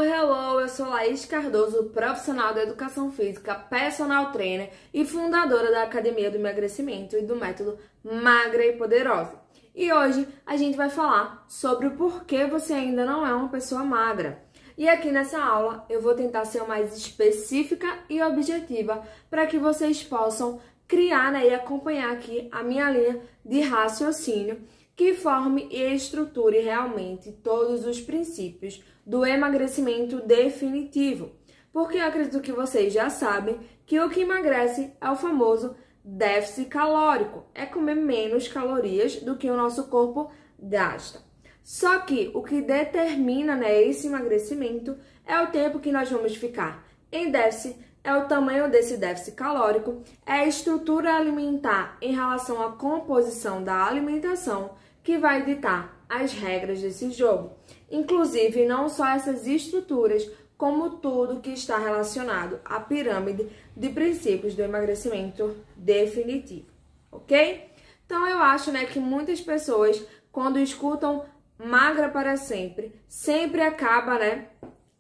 Hello! Eu sou Laís Cardoso, profissional da Educação Física, personal trainer e fundadora da Academia do Emagrecimento e do método Magra e Poderosa. E hoje a gente vai falar sobre o porquê você ainda não é uma pessoa magra. E aqui nessa aula eu vou tentar ser mais específica e objetiva para que vocês possam criar e acompanhar aqui a minha linha de raciocínio que forme e estruture realmente todos os princípios do emagrecimento definitivo. Porque eu acredito que vocês já sabem que o que emagrece é o famoso déficit calórico. É comer menos calorias do que o nosso corpo gasta. Só que o que determina esse emagrecimento é o tempo que nós vamos ficar em déficit, é o tamanho desse déficit calórico, é a estrutura alimentar em relação à composição da alimentação que vai ditar as regras desse jogo. Inclusive, não só essas estruturas, como tudo que está relacionado à pirâmide de princípios do emagrecimento definitivo, ok? Então, eu acho que muitas pessoas, quando escutam magra para sempre, sempre acaba,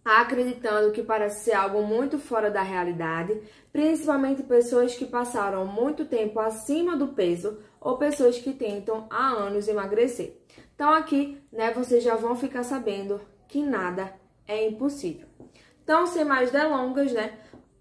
acreditando que parece ser algo muito fora da realidade, principalmente pessoas que passaram muito tempo acima do peso ou pessoas que tentam há anos emagrecer. Então aqui, vocês já vão ficar sabendo que nada é impossível. Então, sem mais delongas,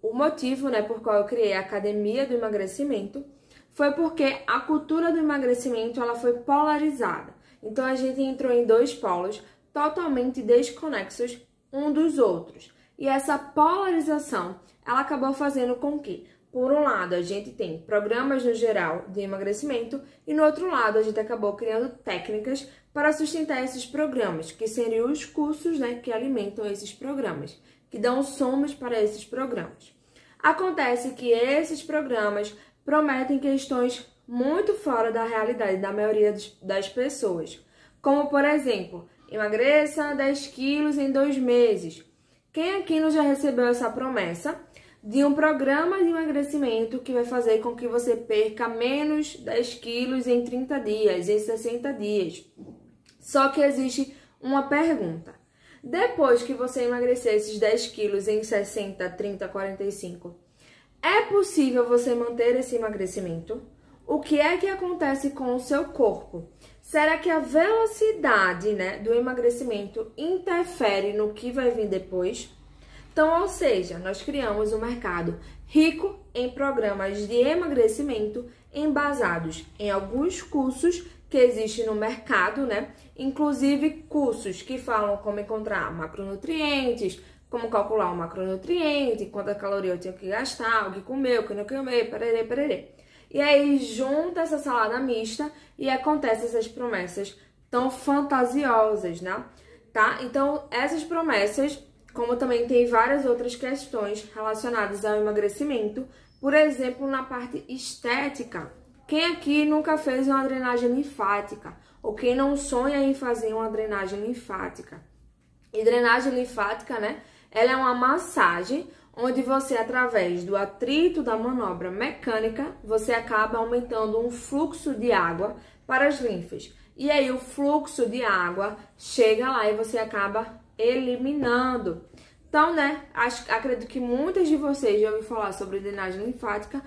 o motivo, por qual eu criei a Academia do Emagrecimento foi porque a cultura do emagrecimento ela foi polarizada. Então a gente entrou em dois polos totalmente desconexos um dos outros. E essa polarização, ela acabou fazendo com que, por um lado, a gente tem programas no geral de emagrecimento e no outro lado, a gente acabou criando técnicas para sustentar esses programas, que seriam os cursos, que alimentam esses programas, que dão somos para esses programas. Acontece que esses programas prometem questões muito fora da realidade da maioria das pessoas, como, por exemplo, emagreça 10 quilos em 2 meses. Quem aqui não já recebeu essa promessa de um programa de emagrecimento que vai fazer com que você perca menos 10 quilos em 30 dias, em 60 dias? Só que existe uma pergunta. Depois que você emagrecer esses 10 quilos em 60, 30, 45, é possível você manter esse emagrecimento? O que é que acontece com o seu corpo? Será que a velocidade, do emagrecimento interfere no que vai vir depois? Então, ou seja, nós criamos um mercado rico em programas de emagrecimento embasados em alguns cursos que existem no mercado, Inclusive cursos que falam como encontrar macronutrientes, como calcular o macronutriente, quanta caloria eu tenho que gastar, o que comer, o que não comer, pererê, pererê. E aí junta essa salada mista e acontecem essas promessas tão fantasiosas, tá? Então, essas promessas, como também tem várias outras questões relacionadas ao emagrecimento, por exemplo, na parte estética. Quem aqui nunca fez uma drenagem linfática? Ou quem não sonha em fazer uma drenagem linfática? E drenagem linfática, ela é uma massagem onde você, através do atrito da manobra mecânica, você acaba aumentando um fluxo de água para as linfas. E aí o fluxo de água chega lá e você acaba eliminando. Então, acredito que muitas de vocês já ouviram falar sobre drenagem linfática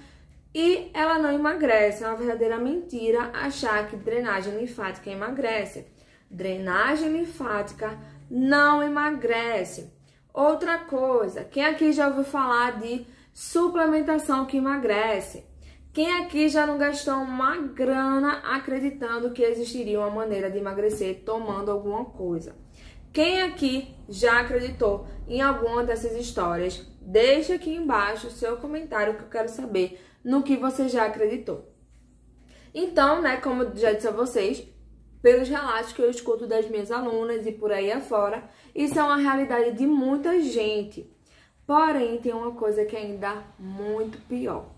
e ela não emagrece. É uma verdadeira mentira achar que drenagem linfática emagrece. Drenagem linfática não emagrece. Outra coisa, quem aqui já ouviu falar de suplementação que emagrece? Quem aqui já não gastou uma grana acreditando que existiria uma maneira de emagrecer tomando alguma coisa? Quem aqui já acreditou em alguma dessas histórias? Deixa aqui embaixo o seu comentário que eu quero saber no que você já acreditou. Então, como eu já disse a vocês, pelos relatos que eu escuto das minhas alunas e por aí afora, isso é uma realidade de muita gente. Porém, tem uma coisa que é ainda muito pior.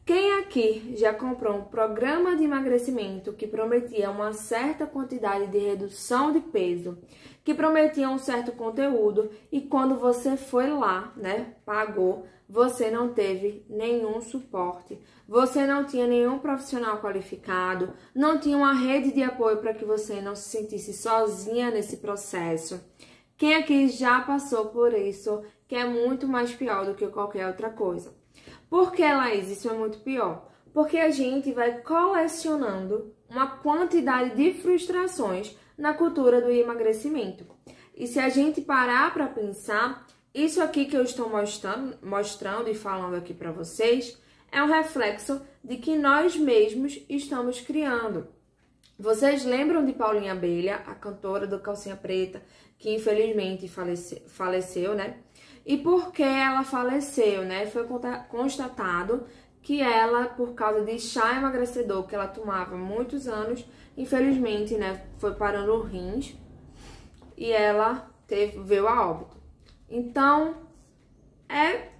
Quem aqui já comprou um programa de emagrecimento que prometia uma certa quantidade de redução de peso, que prometia um certo conteúdo e quando você foi lá, pagou, você não teve nenhum suporte, você não tinha nenhum profissional qualificado, não tinha uma rede de apoio para que você não se sentisse sozinha nesse processo. Quem aqui já passou por isso, que é muito mais pior do que qualquer outra coisa? Por que, Laís, isso é muito pior? Porque a gente vai colecionando uma quantidade de frustrações na cultura do emagrecimento. E se a gente parar para pensar, isso aqui que eu estou mostrando e falando aqui para vocês é um reflexo de que nós mesmos estamos criando. Vocês lembram de Paulinha Abelha, a cantora do Calcinha Preta, que infelizmente faleceu, né? E por que ela faleceu, né? Foi constatado que ela, por causa de chá emagrecedor que ela tomava há muitos anos, infelizmente, né, foi parando os rins e ela veio a óbito. Então,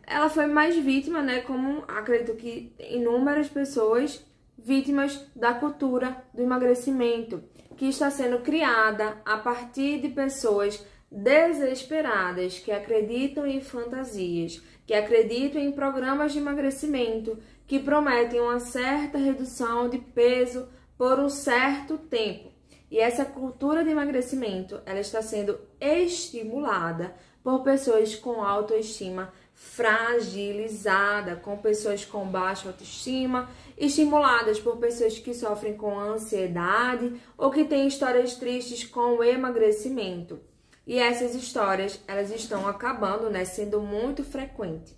ela foi mais vítima, né, como acredito que inúmeras pessoas, vítimas da cultura do emagrecimento, que está sendo criada a partir de pessoas desesperadas, que acreditam em fantasias, que acreditam em programas de emagrecimento, que prometem uma certa redução de peso por um certo tempo. E essa cultura de emagrecimento, ela está sendo estimulada por pessoas com autoestima fragilizada, com pessoas com baixa autoestima, estimuladas por pessoas que sofrem com ansiedade ou que têm histórias tristes com o emagrecimento. E essas histórias, elas estão acabando, né, sendo muito frequentes.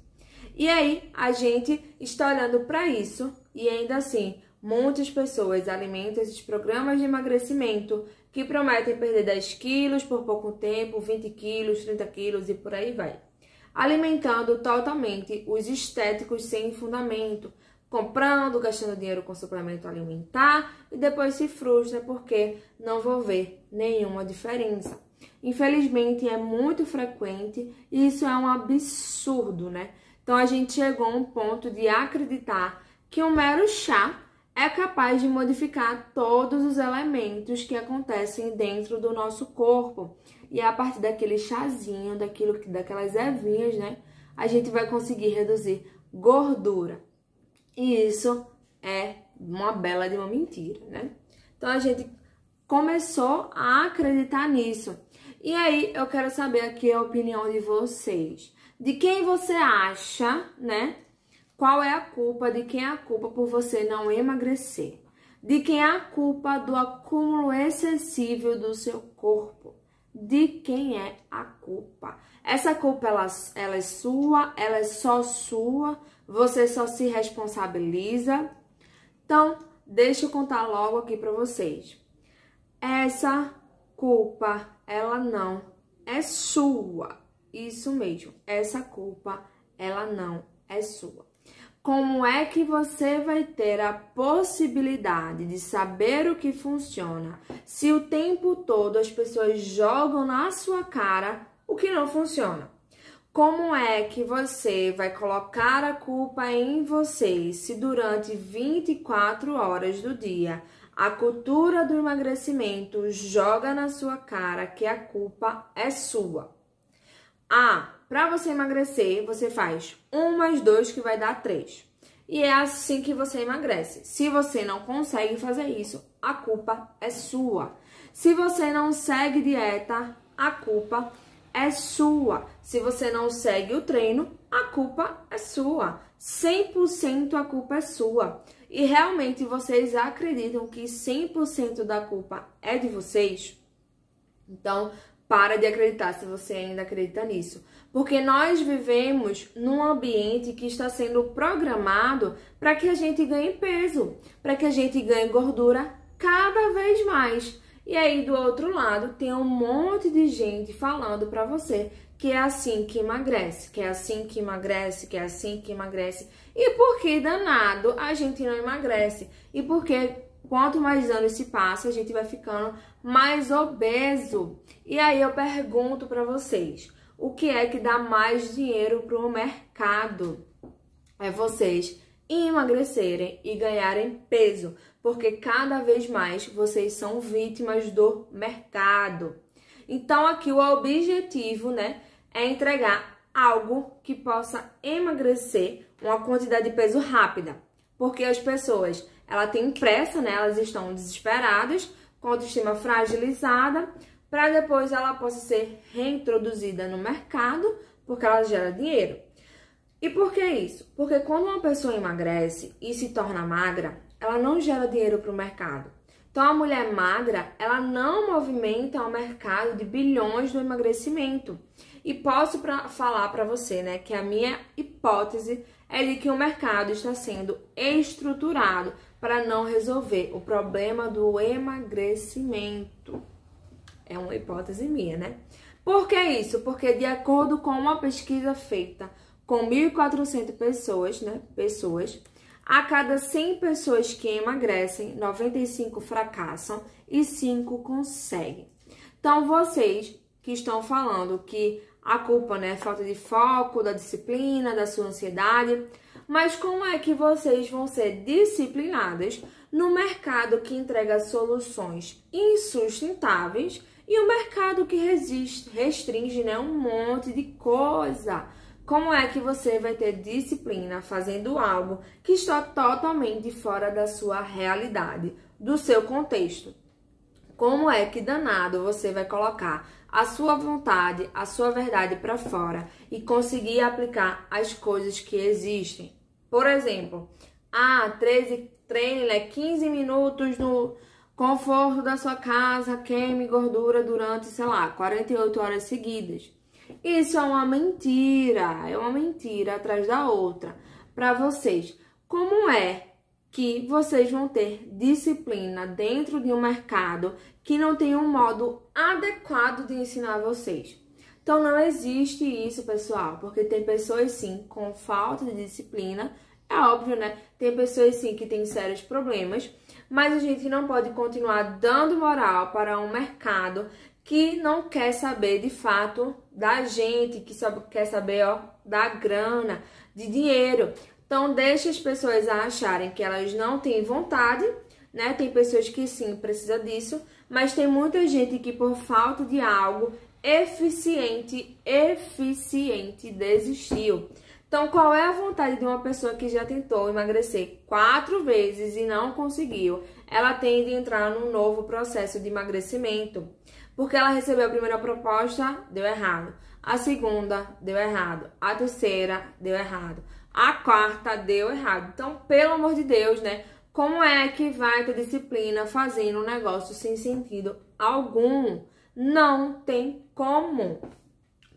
E aí, a gente está olhando para isso e ainda assim, muitas pessoas alimentam esses programas de emagrecimento que prometem perder 10 quilos por pouco tempo, 20 quilos, 30 quilos e por aí vai. Alimentando totalmente os estéticos sem fundamento, comprando, gastando dinheiro com suplemento alimentar e depois se frustra porque não vou ver nenhuma diferença. Infelizmente, é muito frequente e isso é um absurdo, né? Então, a gente chegou a um ponto de acreditar que um mero chá é capaz de modificar todos os elementos que acontecem dentro do nosso corpo. E a partir daquele chazinho, daquelas ervinhas, né? A gente vai conseguir reduzir gordura. E isso é uma bela de uma mentira, né? Então, a gente começou a acreditar nisso. E aí, eu quero saber aqui a opinião de vocês. De quem você acha, né? Qual é a culpa? De quem é a culpa por você não emagrecer? De quem é a culpa do acúmulo excessivo do seu corpo? De quem é a culpa? Essa culpa, ela é sua? Ela é só sua? Você só se responsabiliza? Então, deixa eu contar logo aqui pra vocês. Essa culpa, ela não é sua. Isso mesmo, essa culpa, ela não é sua. Como é que você vai ter a possibilidade de saber o que funciona se o tempo todo as pessoas jogam na sua cara o que não funciona? Como é que você vai colocar a culpa em você se durante 24 horas do dia a cultura do emagrecimento joga na sua cara que a culpa é sua? Para você emagrecer, você faz 1 mais 2 que vai dar 3. E é assim que você emagrece. Se você não consegue fazer isso, a culpa é sua. Se você não segue dieta, a culpa é sua. Se você não segue o treino, a culpa é sua. 100% a culpa é sua. E realmente vocês acreditam que 100% da culpa é de vocês? Então, para de acreditar se você ainda acredita nisso. Porque nós vivemos num ambiente que está sendo programado para que a gente ganhe peso, para que a gente ganhe gordura cada vez mais. E aí, do outro lado, tem um monte de gente falando para você que é assim que emagrece, que é assim que emagrece, que é assim que emagrece. E por que danado a gente não emagrece? E porque quanto mais anos se passa, a gente vai ficando mais obeso. E aí eu pergunto para vocês, o que é que dá mais dinheiro para o mercado? É vocês emagrecerem e ganharem peso, porque cada vez mais vocês são vítimas do mercado. Então aqui o objetivo, né, é entregar algo que possa emagrecer uma quantidade de peso rápida, porque as pessoas, elas têm pressa, né, elas estão desesperadas, com autoestima fragilizada, para depois ela possa ser reintroduzida no mercado, porque ela gera dinheiro. E por que isso? Porque quando uma pessoa emagrece e se torna magra, ela não gera dinheiro para o mercado. Então, a mulher magra, ela não movimenta o mercado de bilhões do emagrecimento. E posso falar para você, né, que a minha hipótese é de que o mercado está sendo estruturado para não resolver o problema do emagrecimento. É uma hipótese minha, né? Por que isso? Porque de acordo com uma pesquisa feita com 1.400 pessoas, a cada 100 pessoas que emagrecem, 95 fracassam e 5 conseguem. Então, vocês que estão falando que a culpa, né, é falta de foco, da disciplina, da sua ansiedade, mas como é que vocês vão ser disciplinadas no mercado que entrega soluções insustentáveis e o mercado que restringe, né, um monte de coisa? Como é que você vai ter disciplina fazendo algo que está totalmente fora da sua realidade, do seu contexto? Como é que danado você vai colocar a sua vontade, a sua verdade para fora e conseguir aplicar as coisas que existem? Por exemplo, 15 minutos no conforto da sua casa, queime gordura durante, 48 horas seguidas. Isso é uma mentira atrás da outra para vocês. Como é que vocês vão ter disciplina dentro de um mercado que não tem um modo adequado de ensinar vocês? Então, não existe isso, pessoal, porque tem pessoas, sim, com falta de disciplina. É óbvio, né? Tem pessoas, sim, que têm sérios problemas, mas a gente não pode continuar dando moral para um mercado que não quer saber, de fato, da gente, que só quer saber, da grana, de dinheiro. Então, deixa as pessoas acharem que elas não têm vontade, né? Tem pessoas que, sim, precisam disso, mas tem muita gente que, por falta de algo eficiente, desistiu. Então, qual é a vontade de uma pessoa que já tentou emagrecer 4 vezes e não conseguiu? Ela tende a entrar num novo processo de emagrecimento, porque ela recebeu a primeira proposta, deu errado. A segunda, deu errado. A terceira, deu errado. A quarta, deu errado. Então, pelo amor de Deus, né? Como é que vai ter disciplina fazendo um negócio sem sentido algum? Não tem como.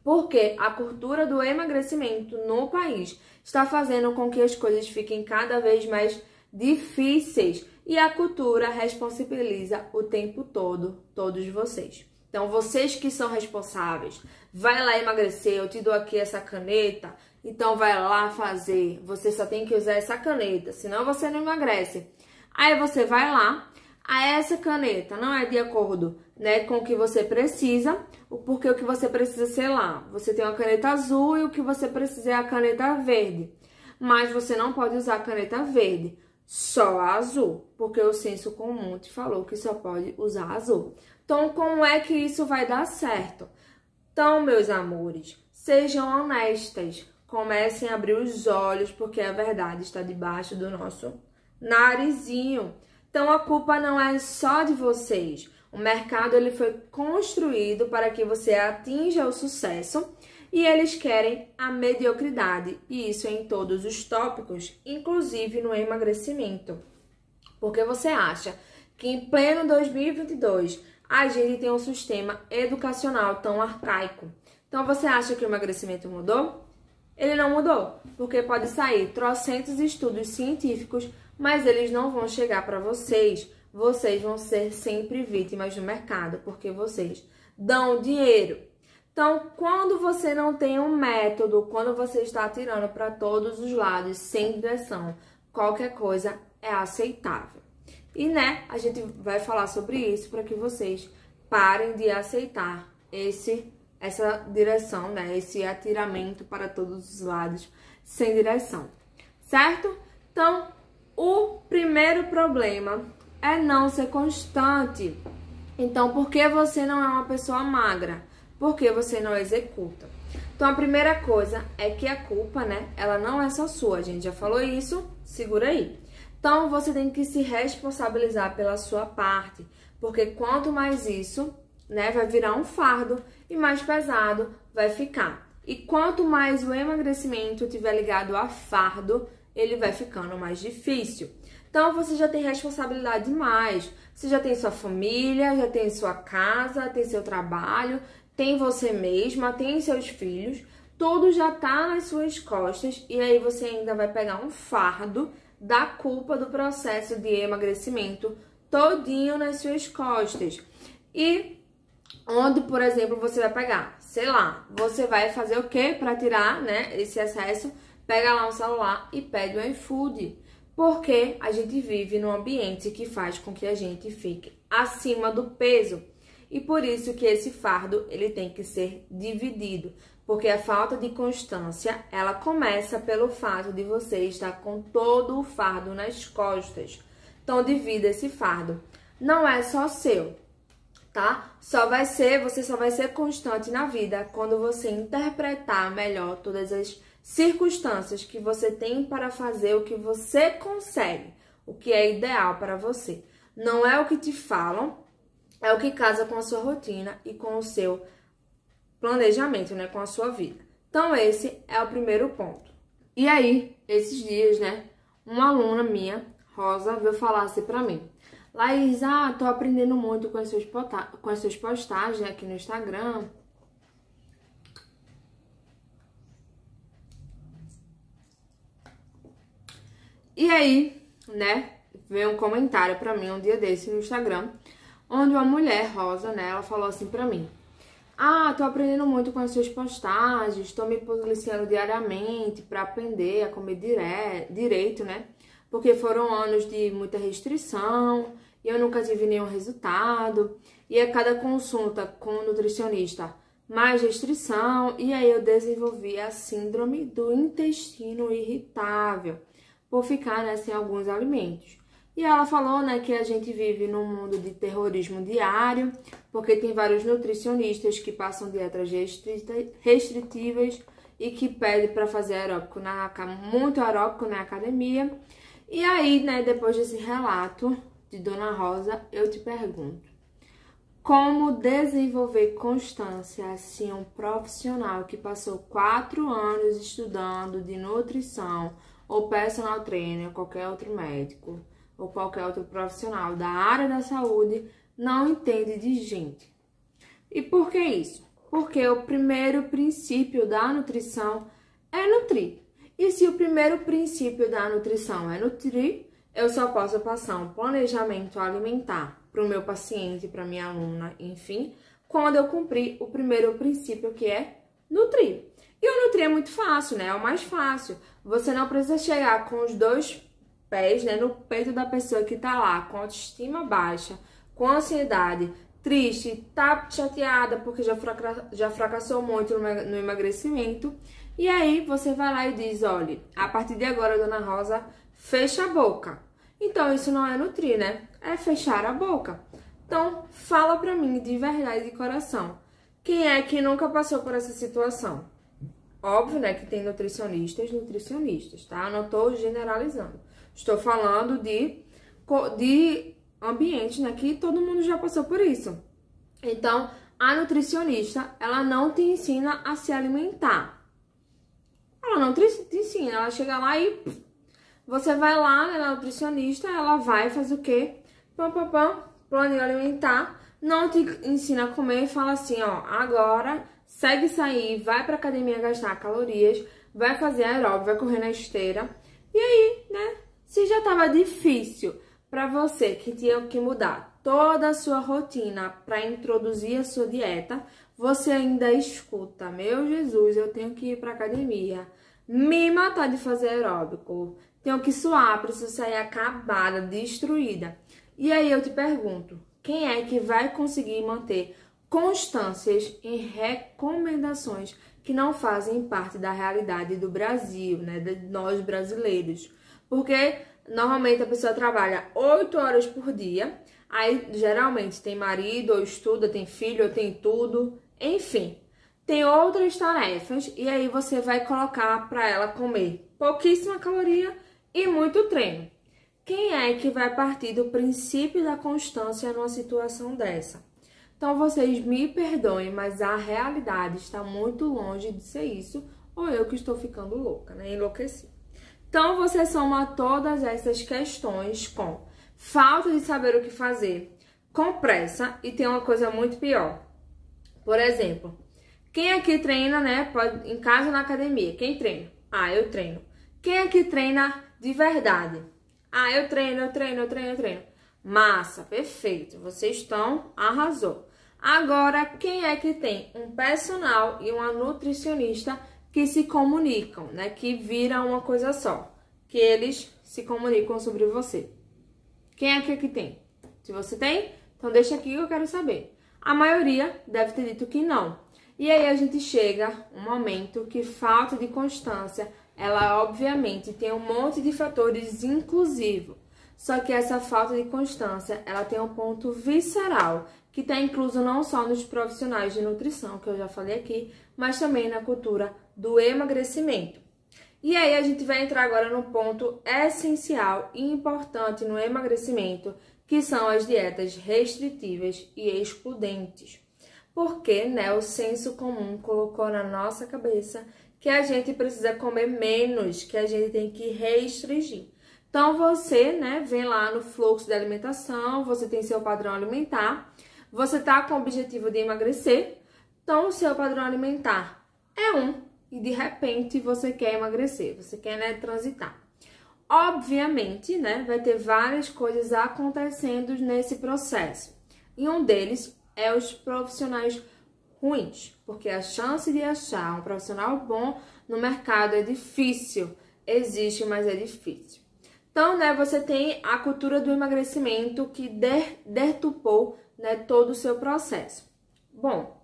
Porque a cultura do emagrecimento no país está fazendo com que as coisas fiquem cada vez mais difíceis. E a cultura responsabiliza o tempo todo todos vocês. Então, vocês que são responsáveis, vai lá emagrecer, eu te dou aqui essa caneta, então vai lá fazer. Você só tem que usar essa caneta, senão você não emagrece. Aí você vai lá, essa caneta não é de acordo, né, com o que você precisa, porque o que você precisa, sei lá, você tem uma caneta azul e o que você precisa é a caneta verde. Mas você não pode usar a caneta verde, só a azul, porque o senso comum te falou que só pode usar azul. Então, como é que isso vai dar certo? Então, meus amores, sejam honestas, comecem a abrir os olhos, porque a verdade está debaixo do nosso narizinho. Então, a culpa não é só de vocês. O mercado ele foi construído para que você atinja o sucesso e eles querem a mediocridade. E isso é em todos os tópicos, inclusive no emagrecimento. Porque você acha que em pleno 2022 a gente tem um sistema educacional tão arcaico? Então, você acha que o emagrecimento mudou? Ele não mudou, porque pode sair trocentos estudos científicos, mas eles não vão chegar para vocês. Vocês vão ser sempre vítimas do mercado, porque vocês dão dinheiro. Então, quando você não tem um método, quando você está atirando para todos os lados, sem direção, qualquer coisa é aceitável. E, né, a gente vai falar sobre isso para que vocês parem de aceitar essa direção, né, esse atiramento para todos os lados, sem direção, certo? Então, o primeiro problema é não ser constante. Então, por que você não é uma pessoa magra? Porque você não executa. Então, a primeira coisa é que a culpa, né, ela não é só sua. A gente já falou isso, segura aí. Então, você tem que se responsabilizar pela sua parte, porque quanto mais isso, né, vai virar um fardo e mais pesado vai ficar. E quanto mais o emagrecimento estiver ligado a fardo, ele vai ficando mais difícil. Então, você já tem responsabilidade demais. Você já tem sua família, já tem sua casa, tem seu trabalho, tem você mesma, tem seus filhos. Tudo já tá nas suas costas e aí você ainda vai pegar um fardo da culpa do processo de emagrecimento todinho nas suas costas. E onde, por exemplo, você vai pegar, sei lá, você vai fazer o quê para tirar, né, esse excesso? Pega lá um celular e pede o iFood. Porque a gente vive num ambiente que faz com que a gente fique acima do peso. E por isso que esse fardo, ele tem que ser dividido. Porque a falta de constância, ela começa pelo fato de você estar com todo o fardo nas costas. Então, divida esse fardo. Não é só seu, tá? Você só vai ser constante na vida quando você interpretar melhor todas as circunstâncias que você tem para fazer o que você consegue, o que é ideal para você. Não é o que te falam, é o que casa com a sua rotina e com o seu planejamento, né, com a sua vida. Então, esse é o primeiro ponto. E aí, esses dias, né, uma aluna minha, Rosa, veio falar assim pra mim: Laís, tô aprendendo muito com as suas postagens aqui no Instagram. E aí, né, veio um comentário pra mim um dia desse no Instagram, onde uma mulher, Rosa, né, ela falou assim pra mim: tô aprendendo muito com as suas postagens, tô me policiando diariamente pra aprender a comer direito, né, porque foram anos de muita restrição e eu nunca tive nenhum resultado, e a cada consulta com o nutricionista, mais restrição, e aí eu desenvolvi a síndrome do intestino irritável, por ficar, né, sem alguns alimentos. E ela falou, né, que a gente vive num mundo de terrorismo diário, porque tem vários nutricionistas que passam dietas restritivas e que pedem para fazer muito aeróbico na academia. E aí, né, depois desse relato de Dona Rosa, eu te pergunto: como desenvolver constância se um profissional que passou 4 anos estudando de nutrição, ou personal trainer, ou qualquer outro médico, ou qualquer outro profissional da área da saúde, não entende de gente? E por que isso? Porque o primeiro princípio da nutrição é nutrir. E se o primeiro princípio da nutrição é nutrir, eu só posso passar um planejamento alimentar para o meu paciente, para minha aluna, enfim, quando eu cumprir o primeiro princípio, que é nutrir. E o nutrir é muito fácil, né? É o mais fácil. Você não precisa chegar com os 2 pés, né, no peito da pessoa que tá lá com autoestima baixa, com ansiedade, triste, tá chateada porque já fracassou muito no emagrecimento. E aí você vai lá e diz: olha, a partir de agora, Dona Rosa, fecha a boca. Então isso não é nutrir, né? É fechar a boca. Então fala pra mim de verdade, de coração, quem é que nunca passou por essa situação? Óbvio, né, que tem nutricionistas, tá? Não tô generalizando. Estou falando de ambientes, né, que todo mundo já passou por isso. Então, a nutricionista, ela não te ensina a se alimentar. Ela não te ensina, ela chega lá e você vai lá, né, na nutricionista, ela vai fazer o quê? Plano alimentar, não te ensina a comer e fala assim: agora segue isso aí, vai pra academia gastar calorias, vai fazer aeróbico, vai correr na esteira. E aí, né, se já tava difícil pra você, que tinha que mudar toda a sua rotina para introduzir a sua dieta, você ainda escuta: meu Jesus, eu tenho que ir pra academia, me matar de fazer aeróbico, tenho que suar, preciso sair acabada, destruída. E aí eu te pergunto, quem é que vai conseguir manter constâncias em recomendações que não fazem parte da realidade do Brasil, né, de nós brasileiros? Porque normalmente a pessoa trabalha 8 horas por dia, aí geralmente tem marido, ou estuda, tem filho, ou tem tudo, enfim, tem outras tarefas, e aí você vai colocar para ela comer pouquíssima caloria e muito treino. Quem é que vai partir do princípio da constância numa situação dessa? Então, vocês me perdoem, mas a realidade está muito longe de ser isso, ou eu que estou ficando louca, né? Enlouquecida. Então, você soma todas essas questões com falta de saber o que fazer, com pressa, e tem uma coisa muito pior. Por exemplo, quem aqui treina, né, em casa ou na academia? Quem treina? Ah, eu treino. Quem aqui treina de verdade? Ah, eu treino. Massa, perfeito. Vocês estão, arrasou. Agora, quem é que tem um personal e uma nutricionista que se comunicam, né? Que viram uma coisa só. Que eles se comunicam sobre você. Quem é que tem? Se você tem, então deixa aqui que eu quero saber. A maioria deve ter dito que não. E aí a gente chega um momento que falta de constância, ela obviamente tem um monte de fatores inclusivos. Só que essa falta de constância, ela tem um ponto visceral, que está incluso não só nos profissionais de nutrição, que eu já falei aqui, mas também na cultura do emagrecimento. E aí a gente vai entrar agora no ponto essencial e importante no emagrecimento, que são as dietas restritivas e excludentes. Porque, né, o senso comum colocou na nossa cabeça que a gente precisa comer menos, que a gente tem que restringir. Então, você, né, vem lá no fluxo de alimentação, você tem seu padrão alimentar, você tá com o objetivo de emagrecer, então o seu padrão alimentar é e de repente você quer emagrecer, você quer, né, transitar. Obviamente, né, vai ter várias coisas acontecendo nesse processo. E um deles é os profissionais ruins, porque a chance de achar um profissional bom no mercado é difícil. Existe, mas é difícil. Então, né, você tem a cultura do emagrecimento que deturpou, né, todo o seu processo. Bom,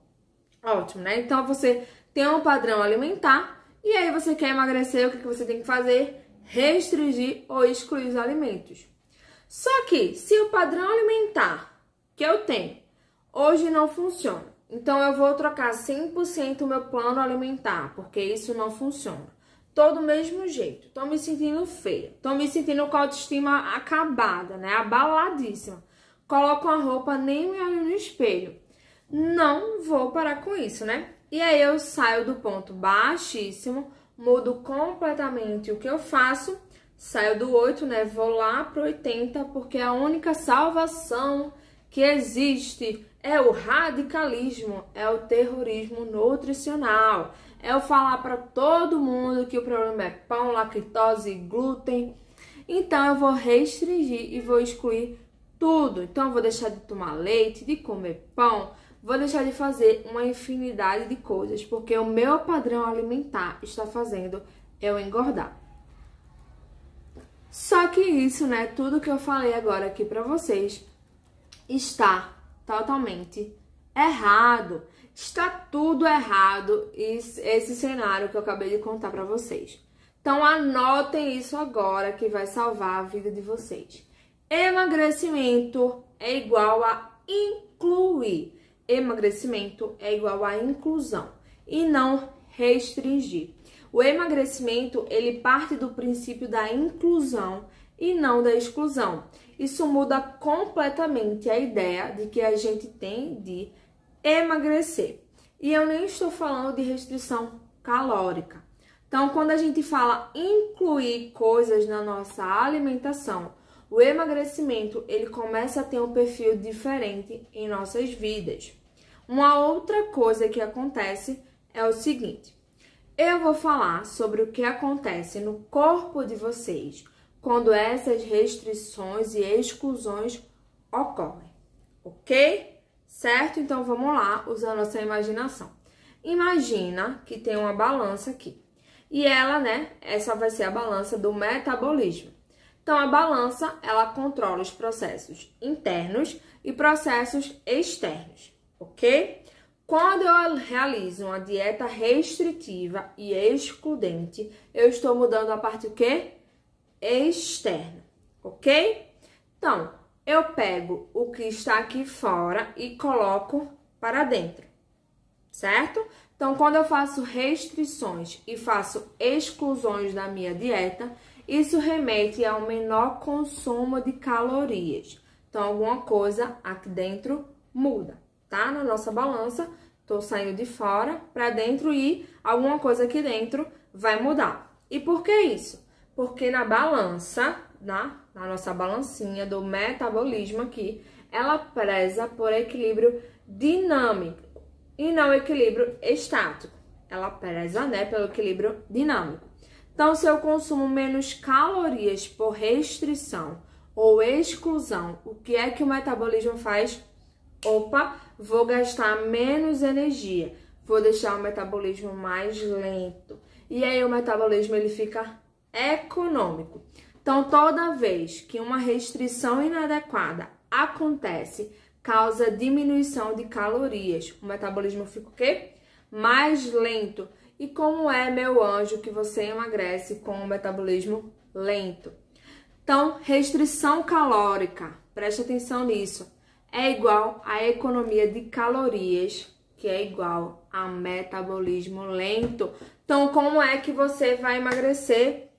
ótimo, né? Então, você tem um padrão alimentar e aí você quer emagrecer, o que você tem que fazer? Restringir ou excluir os alimentos. Só que, se o padrão alimentar que eu tenho hoje não funciona, então eu vou trocar 100% o meu plano alimentar, porque isso não funciona. Tô do mesmo jeito, tô me sentindo feia, tô me sentindo com a autoestima acabada, né? Abaladíssima. Coloco a roupa, nem me olho no espelho. Não vou parar com isso, né? E aí eu saio do ponto baixíssimo, mudo completamente o que eu faço, saio do 8, né? Vou lá pro 80, porque a única salvação que existe é o radicalismo, é o terrorismo nutricional. É eu falar para todo mundo que o problema é pão, lactose e glúten. Então eu vou restringir e vou excluir tudo. Então eu vou deixar de tomar leite, de comer pão, vou deixar de fazer uma infinidade de coisas, porque o meu padrão alimentar está fazendo eu engordar. Só que isso, né, tudo que eu falei agora aqui para vocês está totalmente errado. Está tudo errado esse cenário que eu acabei de contar para vocês. Então anotem isso agora que vai salvar a vida de vocês. Emagrecimento é igual a incluir. Emagrecimento é igual a inclusão e não restringir. O emagrecimento, ele parte do princípio da inclusão e não da exclusão. Isso muda completamente a ideia de que a gente tem de emagrecer. E eu nem estou falando de restrição calórica. Então, quando a gente fala incluir coisas na nossa alimentação, o emagrecimento, ele começa a ter um perfil diferente em nossas vidas. Uma outra coisa que acontece é o seguinte: eu vou falar sobre o que acontece no corpo de vocês quando essas restrições e exclusões ocorrem, ok? Certo? Então, vamos lá, usando essa imaginação. Imagina que tem uma balança aqui. E ela, né, essa vai ser a balança do metabolismo. Então, a balança, ela controla os processos internos e processos externos, ok? Quando eu realizo uma dieta restritiva e excludente, eu estou mudando a parte o quê? Externa, ok? Então, eu pego o que está aqui fora e coloco para dentro, certo? Então, quando eu faço restrições e faço exclusões da minha dieta, isso remete ao menor consumo de calorias. Então, alguma coisa aqui dentro muda, tá? Na nossa balança, tô saindo de fora para dentro e alguma coisa aqui dentro vai mudar. E por que isso? Porque na balança, na nossa balancinha do metabolismo aqui, ela preza por equilíbrio dinâmico e não equilíbrio estático. Ela preza, né, pelo equilíbrio dinâmico. Então, se eu consumo menos calorias por restrição ou exclusão, o que é que o metabolismo faz? Opa, vou gastar menos energia, vou deixar o metabolismo mais lento. E aí o metabolismo ele fica econômico. Então, toda vez que uma restrição inadequada acontece, causa diminuição de calorias. O metabolismo fica o quê? Mais lento. E como é, meu anjo, que você emagrece com o metabolismo lento? Então, restrição calórica, preste atenção nisso, é igual a economia de calorias, que é igual a metabolismo lento. Então, como é que você vai emagrecer?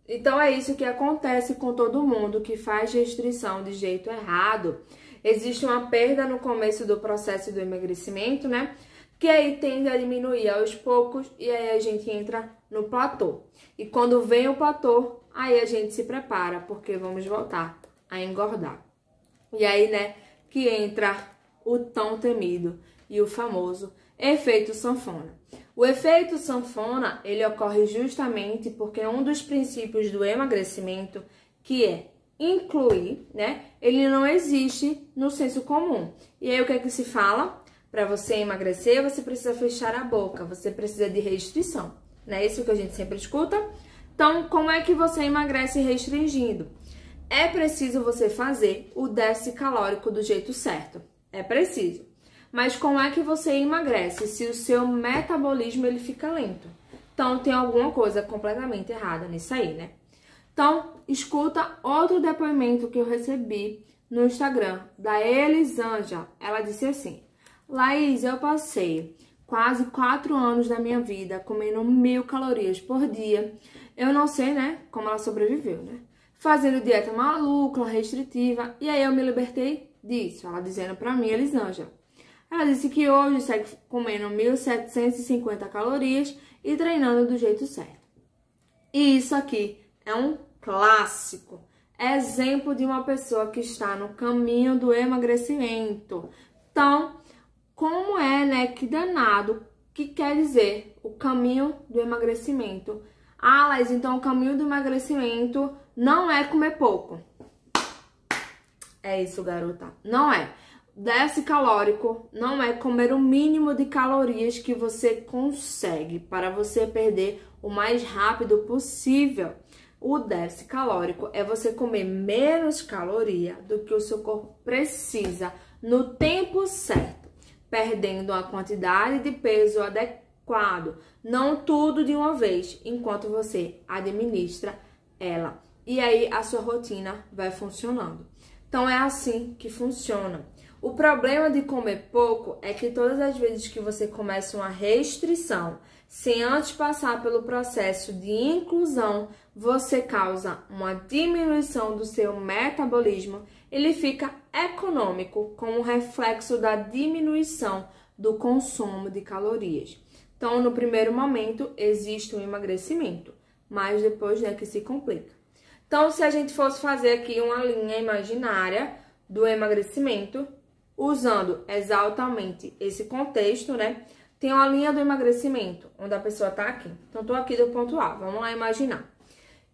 Então, é isso que acontece com todo mundo que faz restrição de jeito errado. Existe uma perda no começo do processo do emagrecimento, né? Que aí tende a diminuir aos poucos e aí a gente entra no platô. E quando vem o platô, aí a gente se prepara, porque vamos voltar a engordar. E aí, né, que entra o tão temido e o famoso efeito sanfona. O efeito sanfona, ele ocorre justamente porque um dos princípios do emagrecimento, que é incluir, né, ele não existe no senso comum. E aí o que é que se fala? Para você emagrecer, você precisa fechar a boca, você precisa de restrição. Não é isso que a gente sempre escuta? Então, como é que você emagrece restringindo? É preciso você fazer o déficit calórico do jeito certo. É preciso. Mas como é que você emagrece se o seu metabolismo ele fica lento? Então, tem alguma coisa completamente errada nisso aí, né? Então, escuta outro depoimento que eu recebi no Instagram da Elisângela. Ela disse assim: Laís, eu passei quase 4 anos da minha vida comendo 1000 calorias por dia. Eu não sei, né, como ela sobreviveu, né? Fazendo dieta maluca, restritiva. E aí eu me libertei disso. Ela dizendo pra mim, Elisângela. Ela disse que hoje segue comendo 1.750 calorias e treinando do jeito certo. E isso aqui é um clássico. Exemplo de uma pessoa que está no caminho do emagrecimento. Então, como é, né, que danado, que quer dizer o caminho do emagrecimento? Ah, Laís, então o caminho do emagrecimento não é comer pouco. É isso, garota. Não é. Déficit calórico não é comer o mínimo de calorias que você consegue para você perder o mais rápido possível. O déficit calórico é você comer menos caloria do que o seu corpo precisa no tempo certo, perdendo a quantidade de peso adequado, não tudo de uma vez, enquanto você administra ela. E aí a sua rotina vai funcionando. Então é assim que funciona. O problema de comer pouco é que todas as vezes que você começa uma restrição, sem antes passar pelo processo de inclusão, você causa uma diminuição do seu metabolismo, ele fica econômico como reflexo da diminuição do consumo de calorias. Então, no primeiro momento, existe um emagrecimento, mas depois é que se complica. Então, se a gente fosse fazer aqui uma linha imaginária do emagrecimento, usando exatamente esse contexto, né? Tem uma linha do emagrecimento, onde a pessoa tá aqui. Então, tô aqui do ponto A, vamos lá imaginar.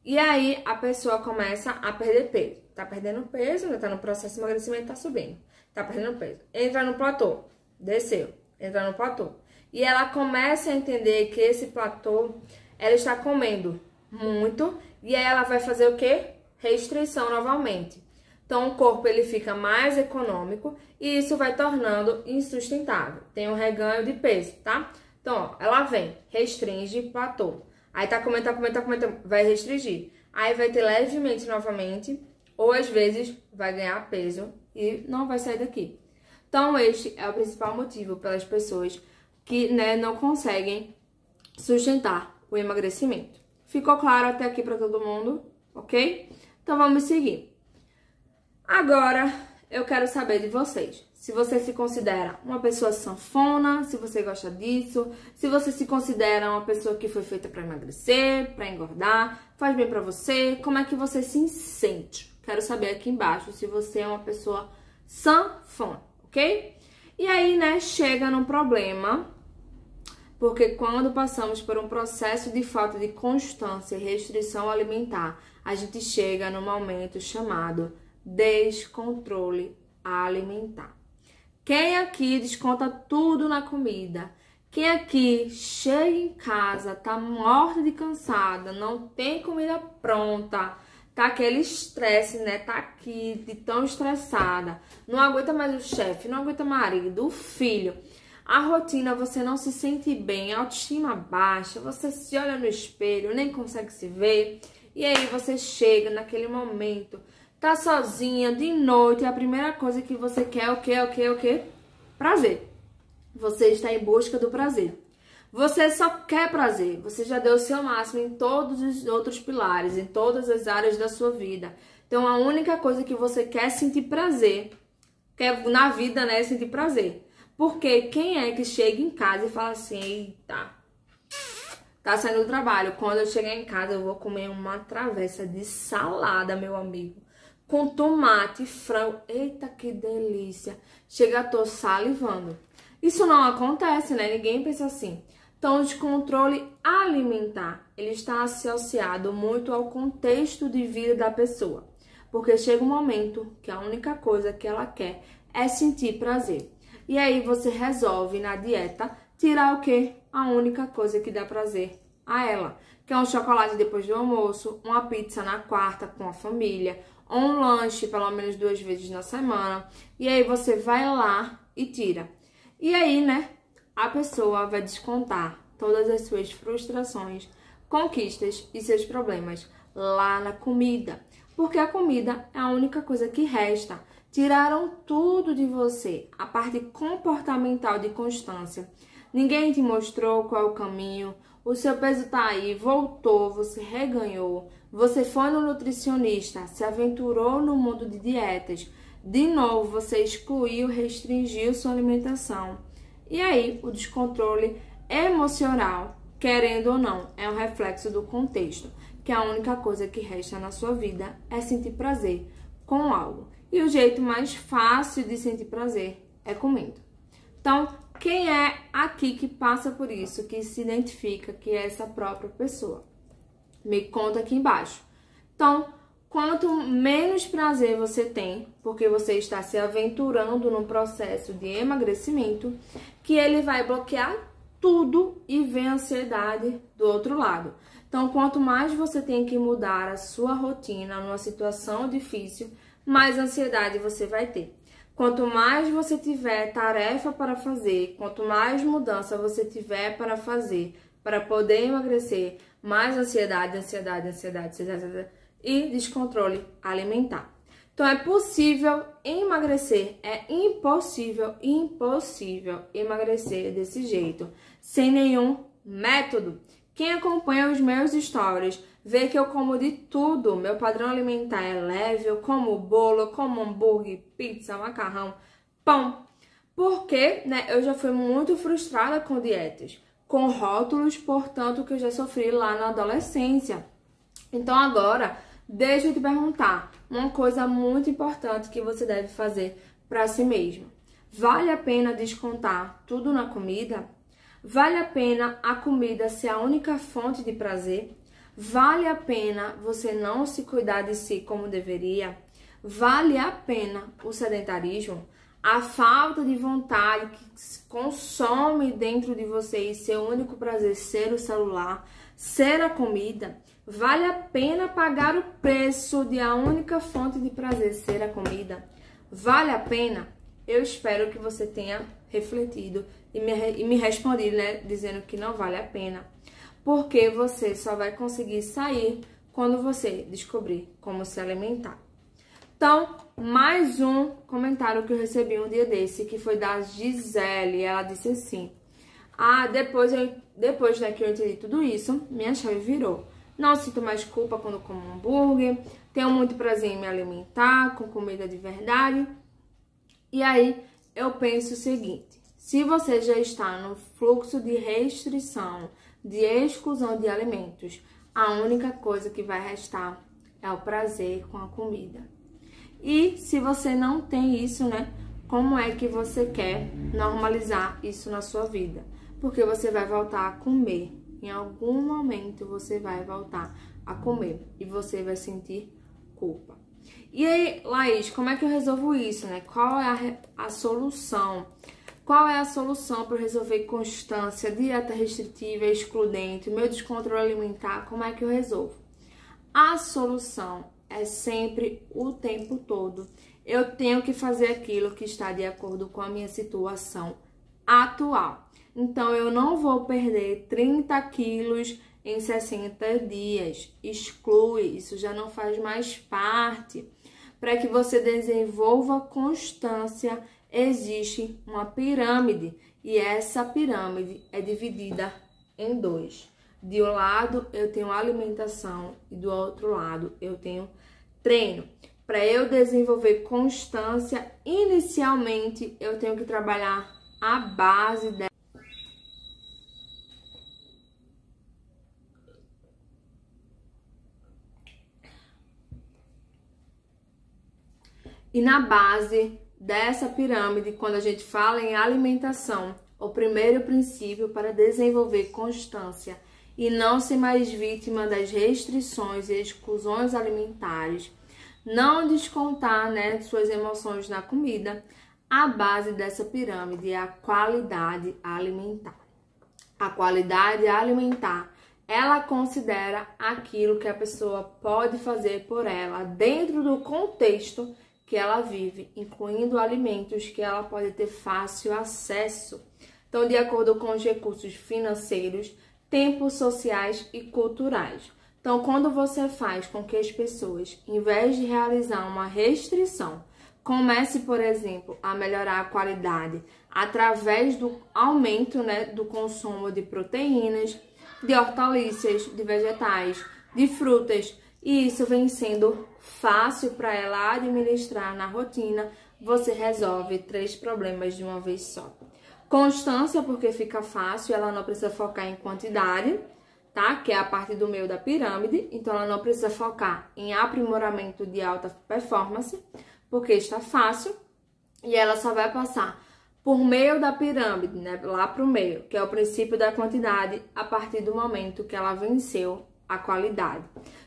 E aí, a pessoa começa a perder peso. Tá perdendo peso, né? Tá no processo de emagrecimento, tá subindo. Tá perdendo peso. Entra no platô, desceu. Entra no platô. E ela começa a entender que esse platô, ela está comendo muito. E aí, ela vai fazer o quê? Restrição novamente. Então, o corpo ele fica mais econômico e isso vai tornando insustentável. Tem um reganho de peso, tá? Então, ó, ela vem, restringe, platô. Aí tá comendo, vai restringir. Aí vai ter levemente novamente, ou às vezes vai ganhar peso e não vai sair daqui. Então, este é o principal motivo pelas pessoas que, né, não conseguem sustentar o emagrecimento. Ficou claro até aqui para todo mundo, ok? Então, vamos seguir. Agora, eu quero saber de vocês. Se você se considera uma pessoa sanfona, se você gosta disso, se você se considera uma pessoa que foi feita para emagrecer, para engordar, faz bem para você, como é que você se sente? Quero saber aqui embaixo se você é uma pessoa sanfona, ok? E aí, né, chega num problema, porque quando passamos por um processo de falta de constância e restrição alimentar, a gente chega num momento chamado descontrole alimentar. Quem aqui desconta tudo na comida? Quem aqui chega em casa, tá morta de cansada, não tem comida pronta, tá aquele estresse, né? Tá aqui de tão estressada, não aguenta mais o chefe, não aguenta o marido, o filho. A rotina, você não se sente bem, a autoestima baixa, você se olha no espelho, nem consegue se ver. E aí você chega naquele momento, tá sozinha de noite, e a primeira coisa que você quer é o quê? Prazer. Você está em busca do prazer. Você só quer prazer. Você já deu o seu máximo em todos os outros pilares, em todas as áreas da sua vida. Então a única coisa que você quer é sentir prazer. Quer na vida, né, sentir prazer. Porque quem é que chega em casa e fala assim, eita, tá saindo do trabalho, quando eu chegar em casa eu vou comer uma travessa de salada, meu amigo, com tomate e frango. Eita, que delícia. Chega, tô salivando. Isso não acontece, né? Ninguém pensa assim. Então, o descontrole alimentar, ele está associado muito ao contexto de vida da pessoa. Porque chega um momento que a única coisa que ela quer é sentir prazer. E aí você resolve na dieta tirar o quê? A única coisa que dá prazer a ela. Que é um chocolate depois do almoço, uma pizza na quarta com a família, ou um lanche pelo menos 2 vezes na semana. E aí você vai lá e tira. E aí, né, a pessoa vai descontar todas as suas frustrações, conquistas e seus problemas lá na comida. Porque a comida é a única coisa que resta. Tiraram tudo de você, a parte comportamental de constância. Ninguém te mostrou qual é o caminho, o seu peso tá aí, voltou, você reganhou, você foi no nutricionista, se aventurou no mundo de dietas. De novo, você excluiu, restringiu sua alimentação. E aí, o descontrole emocional, querendo ou não, é um reflexo do contexto, que a única coisa que resta na sua vida é sentir prazer com algo. E o jeito mais fácil de sentir prazer é comendo. Então, quem é aqui que passa por isso, que se identifica que é essa própria pessoa? Me conta aqui embaixo. Então, quanto menos prazer você tem, porque você está se aventurando num processo de emagrecimento, que ele vai bloquear tudo e vem a ansiedade do outro lado. Então, quanto mais você tem que mudar a sua rotina numa situação difícil, mais ansiedade você vai ter. Quanto mais você tiver tarefa para fazer, quanto mais mudança você tiver para fazer, para poder emagrecer, mais ansiedade e descontrole alimentar. Então, é possível emagrecer, é impossível emagrecer desse jeito, sem nenhum método. Quem acompanha os meus stories vê que eu como de tudo, meu padrão alimentar é leve, eu como bolo, eu como hambúrguer, pizza, macarrão, pão. Porque, né, eu já fui muito frustrada com dietas, com rótulos, portanto, que eu já sofri lá na adolescência. Então agora, deixa eu te perguntar, uma coisa muito importante que você deve fazer para si mesmo. Vale a pena descontar tudo na comida? Vale a pena a comida ser a única fonte de prazer? Vale a pena você não se cuidar de si como deveria? Vale a pena o sedentarismo? A falta de vontade que consome dentro de você e seu único prazer ser o celular, ser a comida? Vale a pena pagar o preço de a única fonte de prazer ser a comida? Vale a pena? Eu espero que você tenha refletido e me respondido, né, dizendo que não vale a pena. Porque você só vai conseguir sair quando você descobrir como se alimentar. Então, mais um comentário que eu recebi um dia desse, que foi da Gisele. Ela disse assim: depois né, que eu entendi tudo isso, minha chave virou. Não sinto mais culpa quando como hambúrguer, tenho muito prazer em me alimentar com comida de verdade. E aí, eu penso o seguinte: se você já está no fluxo de restrição, de exclusão de alimentos, a única coisa que vai restar é o prazer com a comida. E se você não tem isso, né? Como é que você quer normalizar isso na sua vida? Porque você vai voltar a comer. Em algum momento você vai voltar a comer e você vai sentir culpa. E aí, Laís, como é que eu resolvo isso, né? Qual é a solução? Qual é a solução para resolver constância, dieta restritiva, excludente, meu descontrole alimentar? Como é que eu resolvo? A solução é sempre o tempo todo. Eu tenho que fazer aquilo que está de acordo com a minha situação atual. Então, eu não vou perder 30 quilos em 60 dias. Exclui, isso já não faz mais parte. Para que você desenvolva constância, existe uma pirâmide. E essa pirâmide é dividida em dois. De um lado, eu tenho alimentação e do outro lado, eu tenho treino. Para eu desenvolver constância, inicialmente, eu tenho que trabalhar a base dela. E na base dessa pirâmide, quando a gente fala em alimentação, o primeiro princípio para desenvolver constância e não ser mais vítima das restrições e exclusões alimentares, não descontar, né, suas emoções na comida, a base dessa pirâmide é a qualidade alimentar. A qualidade alimentar, ela considera aquilo que a pessoa pode fazer por ela dentro do contexto que ela vive, incluindo alimentos que ela pode ter fácil acesso. Então, de acordo com os recursos financeiros, tempos sociais e culturais. Então, quando você faz com que as pessoas, em vez de realizar uma restrição, comece, por exemplo, a melhorar a qualidade através do aumento, né, do consumo de proteínas, de hortaliças, de vegetais, de frutas, e isso vem sendo fácil para ela administrar na rotina, você resolve 3 problemas de uma vez só. Constância, porque fica fácil, ela não precisa focar em quantidade, tá? Que é a parte do meio da pirâmide, então ela não precisa focar em aprimoramento de alta performance, porque está fácil, e ela só vai passar por meio da pirâmide, né? Lá para o meio, que é o princípio da quantidade, a partir do momento que ela venceu a qualidade.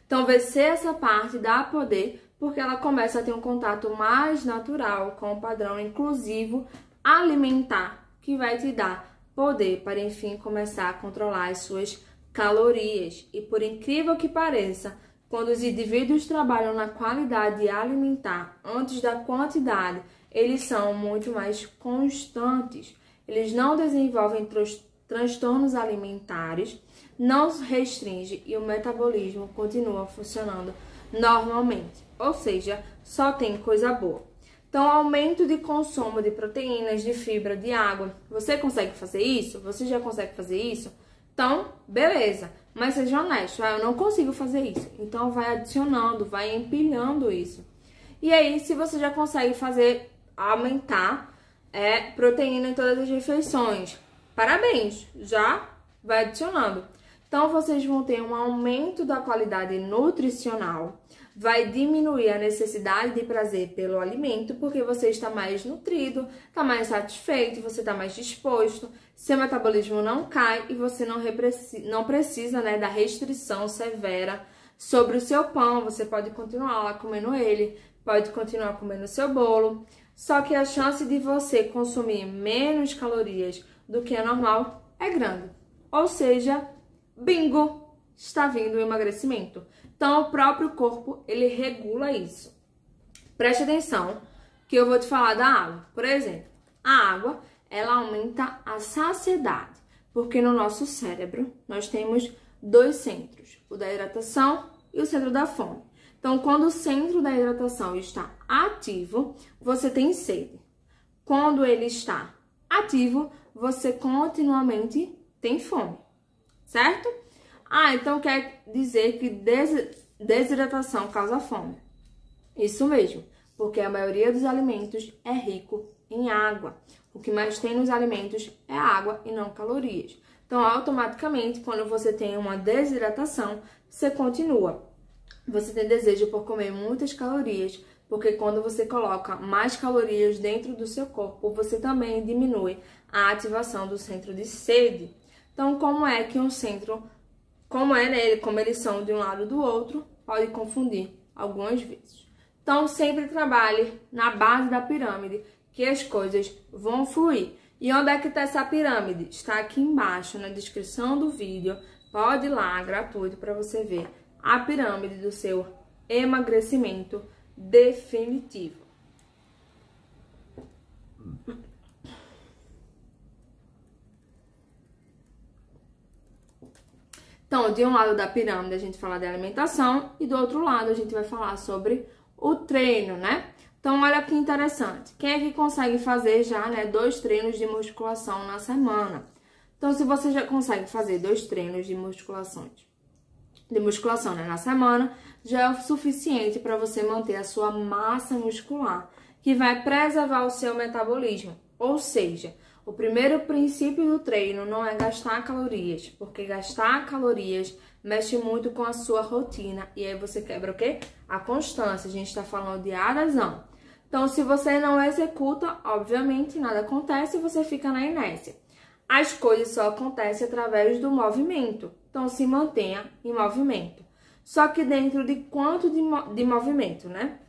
Então, vencer essa parte dá poder, porque ela começa a ter um contato mais natural com o padrão inclusivo alimentar, que vai te dar poder para, enfim, começar a controlar as suas calorias. E por incrível que pareça, quando os indivíduos trabalham na qualidade alimentar antes da quantidade, eles são muito mais constantes. Eles não desenvolvem transtornos alimentares, não restringe e o metabolismo continua funcionando normalmente. Ou seja, só tem coisa boa. Então, aumento de consumo de proteínas, de fibra, de água. Você consegue fazer isso? Você já consegue fazer isso? Então, beleza. Mas seja honesto, eu não consigo fazer isso. Então, vai adicionando, vai empilhando isso. E aí, se você já consegue fazer, aumentar proteína em todas as refeições, parabéns, já vai adicionando. Então, vocês vão ter um aumento da qualidade nutricional, vai diminuir a necessidade de prazer pelo alimento, porque você está mais nutrido, está mais satisfeito, você está mais disposto, seu metabolismo não cai e você não precisa, né, da restrição severa sobre o seu pão. Você pode continuar lá comendo ele, pode continuar comendo o seu bolo, só que a chance de você consumir menos calorias do que é normal é grande. Ou seja, bingo! Está vindo o emagrecimento. Então, o próprio corpo, ele regula isso. Preste atenção que eu vou te falar da água. Por exemplo, a água, ela aumenta a saciedade, porque no nosso cérebro nós temos 2 centros, o da hidratação e o centro da fome. Então, quando o centro da hidratação está ativo, você tem sede. Quando ele está ativo, você continuamente tem fome, certo? Então quer dizer que desidratação causa fome. Isso mesmo, porque a maioria dos alimentos é rico em água. O que mais tem nos alimentos é água e não calorias. Então, automaticamente, quando você tem uma desidratação, você continua. Você tem desejo por comer muitas calorias, porque quando você coloca mais calorias dentro do seu corpo, você também diminui a ativação do centro de sede. Então, como é que um centro, como eles são de um lado do outro, pode confundir algumas vezes. Então, sempre trabalhe na base da pirâmide, que as coisas vão fluir. E onde é que está essa pirâmide? Está aqui embaixo, na descrição do vídeo. Pode ir lá, gratuito, para você ver a pirâmide do seu emagrecimento definitivo. Então, de um lado da pirâmide a gente fala de alimentação e do outro lado a gente vai falar sobre o treino, né? Então, olha que interessante. Quem é que consegue fazer já, né, 2 treinos de musculação na semana? Então, se você já consegue fazer 2 treinos de musculação, né, na semana, já é o suficiente para você manter a sua massa muscular, que vai preservar o seu metabolismo. Ou seja, o primeiro princípio do treino não é gastar calorias, porque gastar calorias mexe muito com a sua rotina e aí você quebra o quê? A constância. A gente está falando de adesão. Então, se você não executa, obviamente nada acontece e você fica na inércia. As coisas só acontecem através do movimento. Então, se mantenha em movimento. Só que dentro de quanto de movimento, né?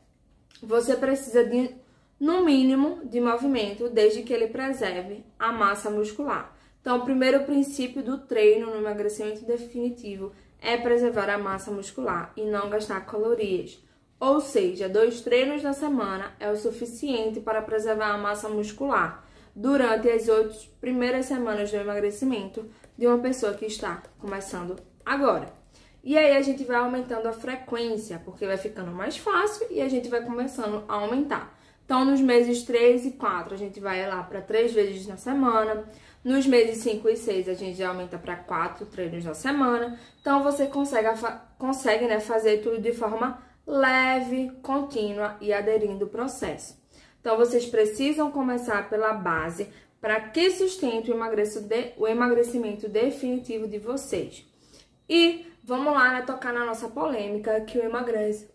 Você precisa de, no mínimo, de movimento, desde que ele preserve a massa muscular. Então, o primeiro princípio do treino no emagrecimento definitivo é preservar a massa muscular e não gastar calorias. Ou seja, 2 treinos na semana é o suficiente para preservar a massa muscular durante as 8 primeiras semanas do emagrecimento de uma pessoa que está começando agora. E aí a gente vai aumentando a frequência, porque vai ficando mais fácil e a gente vai começando a aumentar. Então, nos meses 3 e 4, a gente vai lá para 3 vezes na semana. Nos meses 5 e 6, a gente já aumenta para 4 treinos na semana. Então, você consegue, né, fazer tudo de forma leve, contínua e aderindo ao processo. Então, vocês precisam começar pela base para que sustente o emagrecimento definitivo de vocês. E vamos lá, né, tocar na nossa polêmica que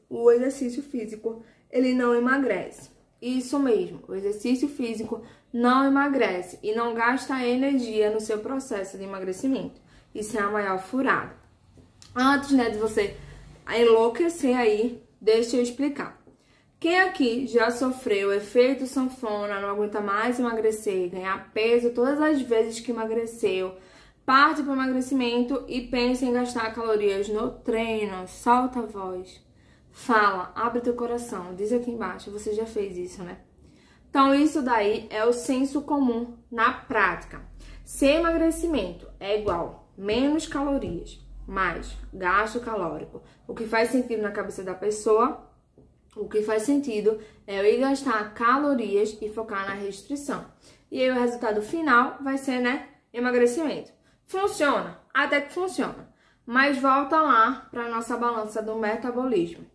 o exercício físico, ele não emagrece. Isso mesmo, o exercício físico não emagrece e não gasta energia no seu processo de emagrecimento. Isso é a maior furada. Antes, né, de você enlouquecer aí, deixa eu explicar. Quem aqui já sofreu o efeito sanfona, não aguenta mais emagrecer, ganhar peso todas as vezes que emagreceu, parte para o emagrecimento e pensa em gastar calorias no treino? Solta a voz. Fala, abre teu coração, diz aqui embaixo, você já fez isso, né? Então, isso daí é o senso comum na prática. Se emagrecimento é igual menos calorias, mais gasto calórico, o que faz sentido na cabeça da pessoa, o que faz sentido é eu ir gastar calorias e focar na restrição. E aí o resultado final vai ser, né, emagrecimento. Funciona, até que funciona. Mas volta lá para a nossa balança do metabolismo.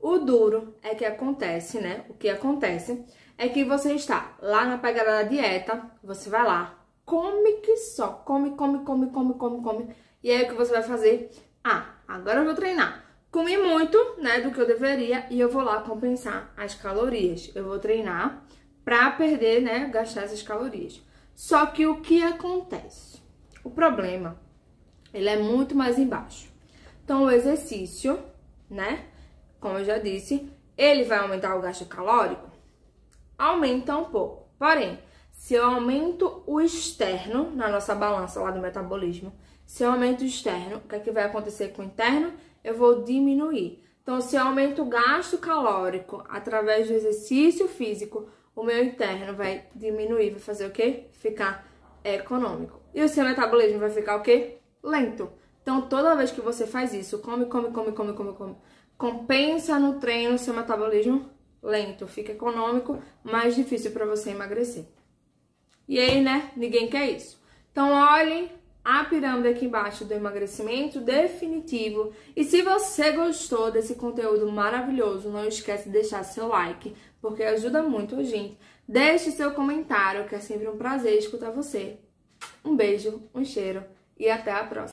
O duro é que acontece, né? O que acontece é que você está lá na pegada da dieta, você vai lá, come que só, come. E aí o que você vai fazer? Ah, agora eu vou treinar. Comi muito, né, do que eu deveria e eu vou lá compensar as calorias. Eu vou treinar pra perder, né, gastar essas calorias. Só que o que acontece? O problema, ele é muito mais embaixo. Então, o exercício, né, como eu já disse, ele vai aumentar o gasto calórico? Aumenta um pouco. Porém, se eu aumento o externo na nossa balança lá do metabolismo, se eu aumento o externo, o que é que vai acontecer com o interno? Eu vou diminuir. Então, se eu aumento o gasto calórico através do exercício físico, o meu interno vai diminuir, vai fazer o quê? Ficar econômico. E o seu metabolismo vai ficar o quê? Lento. Então, toda vez que você faz isso, come, compensa no treino o seu metabolismo lento, fica econômico, mais difícil para você emagrecer. E aí, né, ninguém quer isso. Então, olhem a pirâmide aqui embaixo do emagrecimento definitivo. E se você gostou desse conteúdo maravilhoso, não esquece de deixar seu like, porque ajuda muito a gente Deixe seu comentário, que é sempre um prazer escutar você. Um beijo, um cheiro e até a próxima.